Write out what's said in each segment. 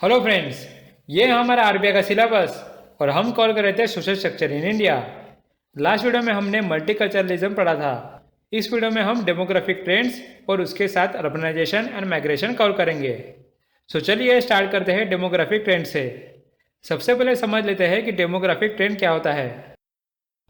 Hello friends, ये है हमारा आरबीआई का सिलेबस और हम कॉल कर रहे थे social structure in India. Last video में हमने मल्टीकल्चरलिज्म पढ़ा था। इस वीडियो में हम डेमोग्राफिक ट्रेंड्स और उसके साथ अर्बनाइजेशन एंड माइग्रेशन कवर करेंगे। चलिए स्टार्ट करते हैं डेमोग्राफिक ट्रेंड से। सबसे पहले समझ लेते हैं कि डेमोग्राफिक ट्रेंड क्या होता है।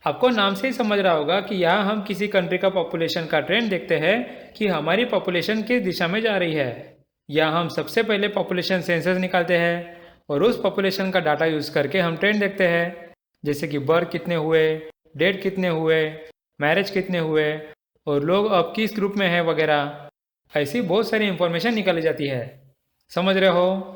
आपको नाम से ही समझ रहा होगा कि यहाँ हम किसी कंट्री का पॉपुलेशन का ट्रेंड देखते हैं कि हमारी पॉपुलेशन किस दिशा में जा रही है। या हम सबसे पहले पॉपुलेशन सेंसस निकालते हैं और उस पॉपुलेशन का डाटा यूज़ करके हम ट्रेंड देखते हैं, जैसे कि बर्थ कितने हुए, डेट कितने हुए, मैरिज कितने हुए और लोग अब किस ग्रुप में हैं वगैरह। ऐसी बहुत सारी इंफॉर्मेशन निकाली जाती है। समझ रहे हो?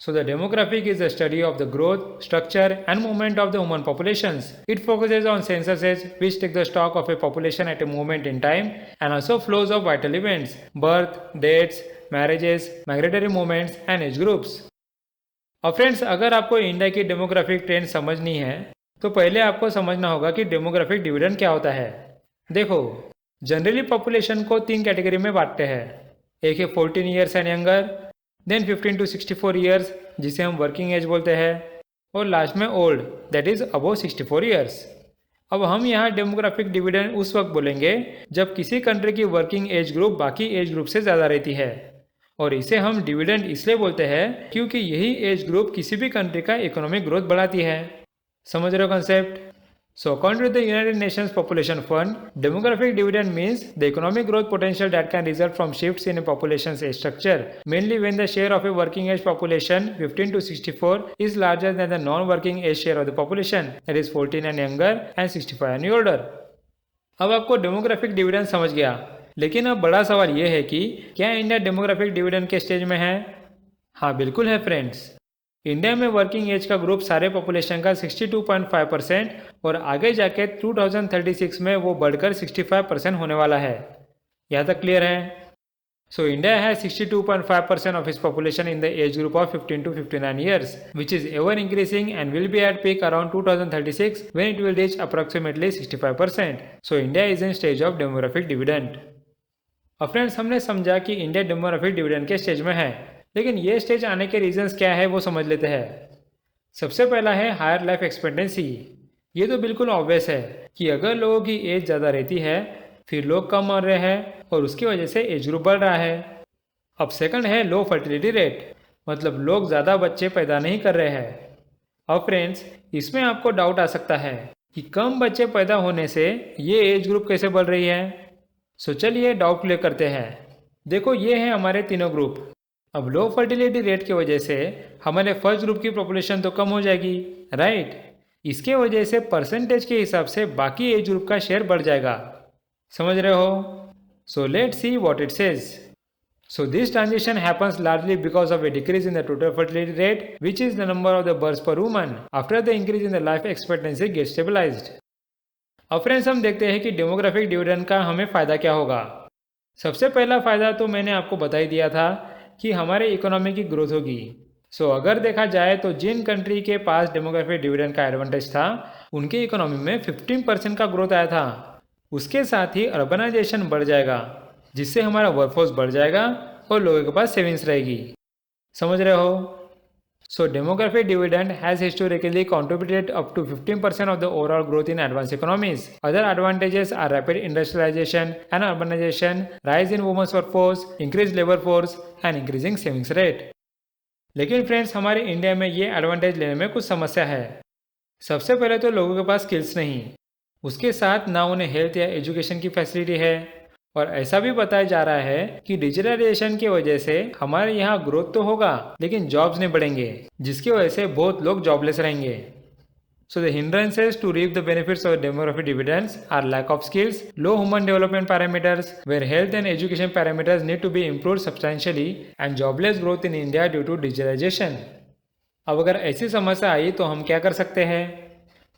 So the demographic is the study of the growth, structure and movement of the human populations. It focuses on censuses which take the stock of a population at a moment in time and also flows of vital events, birth, dates, marriages, migratory movements and age groups. अब friends, अगर आपको India की demographic trend समझनी है तो पहले आपको समझना होगा कि डेमोग्राफिक डिविडेंड क्या होता है। देखो, जनरली पॉपुलेशन को 3 कैटेगरी में बांटते हैं। एक है 14 years and younger, then 15 to 64 years जिसे हम वर्किंग एज बोलते हैं, और लास्ट में old, that is above 64 years. अब हम यहाँ डेमोग्राफिक डिविडेंड उस वक्त बोलेंगे जब किसी कंट्री की वर्किंग एज ग्रुप बाकी एज ग्रुप से ज़्यादा रहती है, और इसे हम डिविडेंड इसलिए बोलते हैं क्योंकि यही एज ग्रुप किसी भी कंट्री का इकोनॉमिक ग्रोथ बढ़ाती है। समझ रहे हो concept? So according to the United Nations Population Fund, demographic dividend means the economic growth potential that can result from shifts in a population's age structure, mainly when the share of a working age population 15 to 64 is larger than the non-working age share of the population, that is 14 and younger and 65 and older. अब आपको demographic dividend समझ गया, लेकिन अब बड़ा सवाल यह है कि क्या इंडिया डेमोग्राफिक डिविडेंड के स्टेज में है? हाँ, बिल्कुल है फ्रेंड्स। इंडिया में वर्किंग एज का ग्रुप सारे पॉपुलेशन का 62.5% और आगे जाके 2036 में वो बढ़कर 65% होने वाला है। यहाँ तक क्लियर है? सो इंडिया है 62.5% ऑफ इस population in the age group of 15 to 59 years, which is ever increasing and will be at peak around 2036 when it will reach approximately 65%. So India is in stage of demographic dividend. अब friends, हमने समझा कि India demographic dividend के stage में है, लेकिन ये stage आने के रीजंस क्या है वो समझ लेते हैं। सबसे पहला है हायर लाइफ एक्सपेक्टेंसी। ये तो बिल्कुल ऑब्वियस है कि अगर लोगों की एज ज़्यादा रहती है फिर लोग कम मर रहे हैं और उसकी वजह से एज ग्रुप बढ़ रहा है। अब सेकंड है लो फर्टिलिटी रेट, मतलब लोग ज़्यादा बच्चे पैदा नहीं कर रहे हैं। अब फ्रेंड्स, इसमें आपको डाउट आ सकता है कि कम बच्चे पैदा होने से ये एज ग्रुप कैसे बढ़ रही है। सो चलिए डाउट क्लियर करते हैं। देखो, ये है हमारे तीनों ग्रुप। अब लो फर्टिलिटी रेट की वजह से हमारे फर्स्ट ग्रुप की पॉपुलेशन तो कम हो जाएगी, राइट। इसके वजह से परसेंटेज के हिसाब से बाकी एज ग्रुप का शेयर बढ़ जाएगा। समझ रहे हो? So let's see what it says. So this transition happens largely because of a decrease in the total fertility rate which is the number of the births per woman after the increase in the life expectancy get stabilised. अब friends, हम देखते हैं कि demographic dividend का हमें फ़ायदा क्या होगा। सबसे पहला फ़ायदा तो मैंने आपको बता ही दिया था कि हमारे इकोनॉमी की ग्रोथ होगी। सो अगर देखा जाए तो जिन कंट्री के पास डेमोग्राफिक डिविडेंड का एडवांटेज था उनकी इकोनॉमी में 15% का ग्रोथ आया था। उसके साथ ही अर्बनाइजेशन बढ़ जाएगा, जिससे हमारा वर्कफोर्स बढ़ जाएगा और लोगों के पास सेविंग्स रहेगी। समझ रहे हो? So demographic dividend has historically contributed up to 15% of the overall growth in advanced economies. Other advantages are rapid industrialization and urbanization, rise in women's workforce, increased labor force and increasing savings rate. लेकिन friends, हमारे India में ये advantage लेने में कुछ समस्या है। सबसे पहले तो लोगों के पास स्किल्स नहीं, उसके साथ ना उन्हें हेल्थ या एजुकेशन की फैसिलिटी है, और ऐसा भी बताया जा रहा है कि डिजिटलाइजेशन की वजह से हमारे यहाँ ग्रोथ तो होगा लेकिन जॉब्स नहीं बढ़ेंगे, जिसकी वजह से बहुत लोग जॉबलेस रहेंगे। So the hindrances to reap the benefits of demographic dividends are lack of skills, low human development parameters where health and education parameters need to be improved substantially and jobless growth in India due to digitalisation. अब अगर ऐसी समस्या आई तो हम क्या कर सकते हैं?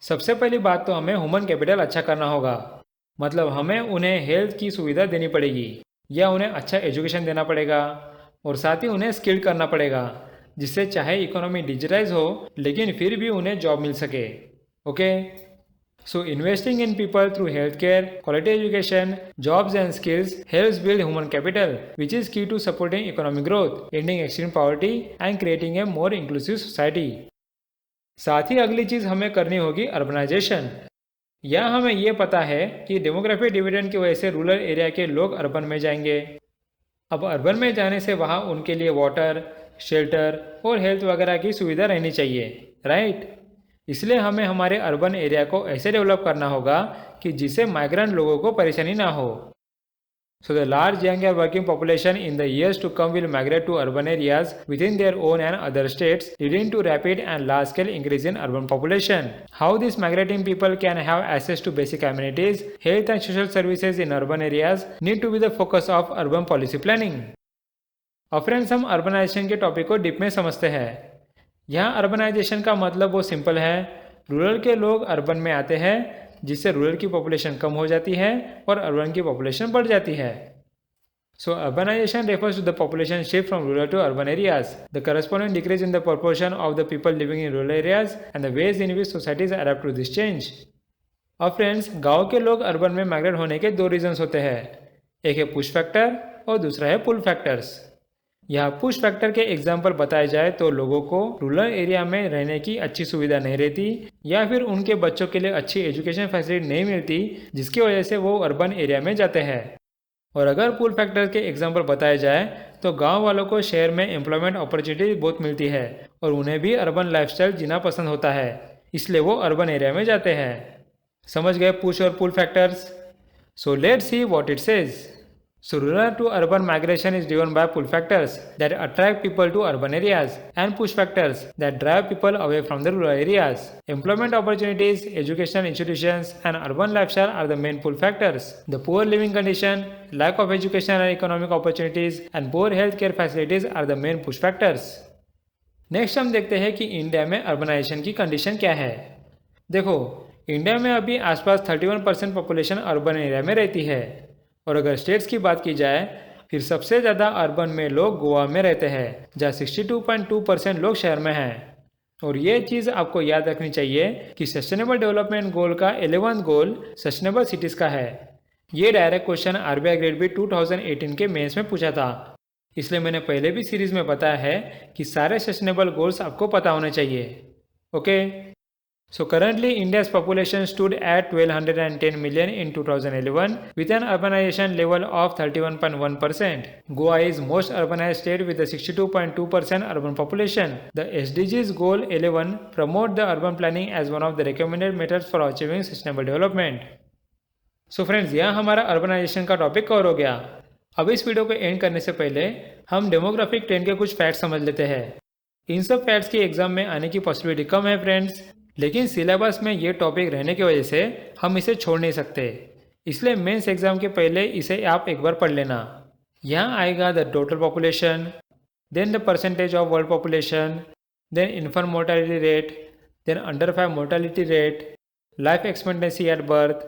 सबसे पहली बात तो हमें ह्यूमन कैपिटल अच्छा करना होगा, मतलब हमें उन्हें हेल्थ की सुविधा देनी पड़ेगी या उन्हें अच्छा एजुकेशन देना पड़ेगा, और साथ ही उन्हें स्किल्ड करना पड़ेगा, जिससे चाहे इकोनॉमी डिजिटाइज हो लेकिन फिर भी उन्हें जॉब मिल सके। Okay, So investing in people through healthcare, quality education, jobs and skills helps build human capital, which is key to supporting economic growth, ending extreme poverty and creating a more inclusive society. साथ ही अगली चीज हमें करनी होगी urbanisation. यहाँ हमें ये पता है कि डेमोग्राफिक डिविडेंड की वजह से रूरल एरिया के लोग अर्बन में जाएंगे। अब अर्बन में जाने से वहाँ उनके लिए वाटर, शेल्टर और हेल्थ वगैरह की सुविधा रहनी चाहिए, राइट। इसलिए हमें हमारे अर्बन एरिया को ऐसे डेवलप करना होगा कि जिससे माइग्रेंट लोगों को परेशानी ना हो। So the large young and working population in the years to come will migrate to urban areas within their own and other states, leading to rapid and large-scale increase in urban population. How these migrating people can have access to basic amenities, health and social services in urban areas need to be the focus of urban policy planning. अब friends, हम urbanisation के topic को deep में समझते हैं। यहाँ urbanisation का मतलब वो सिंपल है, रूरल के लोग अर्बन में आते हैं जिससे रूरल की पॉपुलेशन कम हो जाती है और अर्बन की पॉपुलेशन बढ़ जाती है। So urbanisation refers to the population shift from rural to urban areas, the corresponding decrease in the proportion of the people living in rural areas and the ways in which societies adapt to this change. अब friends, गाँव के लोग urban में migrate होने के दो regions होते हैं, एक है पुश फैक्टर और दूसरा है पुल फैक्टर्स। यहाँ पुश फैक्टर के एग्जाम्पल बताए जाए तो लोगों को रूरल एरिया में रहने की अच्छी सुविधा नहीं रहती या फिर उनके बच्चों के लिए अच्छी एजुकेशन फैसिलिटी नहीं मिलती, जिसकी वजह से वो अर्बन एरिया में जाते हैं। और अगर पुल फैक्टर के एग्जाम्पल बताए जाए तो गांव वालों को शहर में एम्प्लॉयमेंट अपॉर्चुनिटी बहुत मिलती है और उन्हें भी अर्बन लाइफस्टाइल जीना पसंद होता है, इसलिए वो अर्बन एरिया में जाते हैं। समझ गए पुश और pull factors? So let's see what it says. So rural to urban migration is driven by pull factors that attract people to urban areas and push factors that drive people away from the rural areas. Employment opportunities, educational institutions and urban lifestyle are the main pull factors. The poor living condition, lack of educational and economic opportunities and poor healthcare facilities are the main push factors. Next हम देखते हैं कि India में urbanisation की condition क्या है। देखो, India में अभी आसपास 31% पॉपुलेशन अर्बन एरिया में रहती है और अगर स्टेट्स की बात की जाए फिर सबसे ज़्यादा अर्बन में लोग गोवा में रहते हैं जहाँ 62.2% लोग शहर में हैं। और ये चीज़ आपको याद रखनी चाहिए कि सस्टेनेबल डेवलपमेंट गोल का 11th गोल सस्टेनेबल सिटीज़ का है। ये direct question RBI grade B 2018 के मेंस में पूछा था, इसलिए मैंने पहले भी सीरीज में बताया है कि सारे सस्टेनेबल गोल्स आपको पता होने चाहिए। Okay, So currently India's population stood at 1210 million in 2011 with an urbanization level of 31.1%. Goa is most urbanized state with a 62.2% urban population. The SDGs goal 11 promote the urban planning as one of the recommended methods for achieving sustainable development. So friends, यहाँ हमारा urbanisation का topic cover हो गया। अब इस video को and करने से पहले हम डेमोग्राफिक ट्रेंड के कुछ फैक्ट्स समझ लेते हैं। इन सब फैक्ट्स की एग्जाम में आने की पॉसिबिलिटी कम है फ्रेंड्स, लेकिन सिलेबस में ये टॉपिक रहने की वजह से हम इसे छोड़ नहीं सकते, इसलिए मेंस एग्जाम के पहले इसे आप एक बार पढ़ लेना। यहाँ आएगा the total population, then the percentage of world population, then infant mortality rate, then under 5 mortality rate, life expectancy at birth,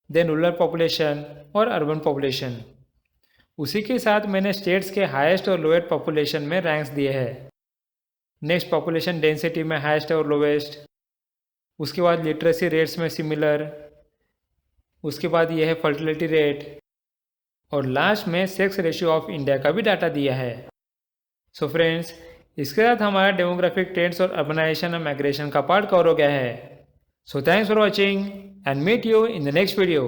then rural population और अर्बन पॉपुलेशन। उसी के साथ मैंने स्टेट्स के हाईएस्ट और लोएस्ट पॉपुलेशन में रैंक्स दिए हैं। नेक्स्ट पॉपुलेशन डेंसिटी में हाईएस्ट और लोएस्ट, उसके बाद लिटरेसी रेट्स में सिमिलर, उसके बाद यह है फर्टिलिटी रेट और लास्ट में सेक्स रेशियो ऑफ इंडिया का भी डाटा दिया है। सो फ्रेंड्स, इसके साथ हमारा डेमोग्राफिक ट्रेंड्स और अर्बनाइजेशन और माइग्रेशन का पार्ट कवर हो गया है। So thanks for watching and meet you in the next video.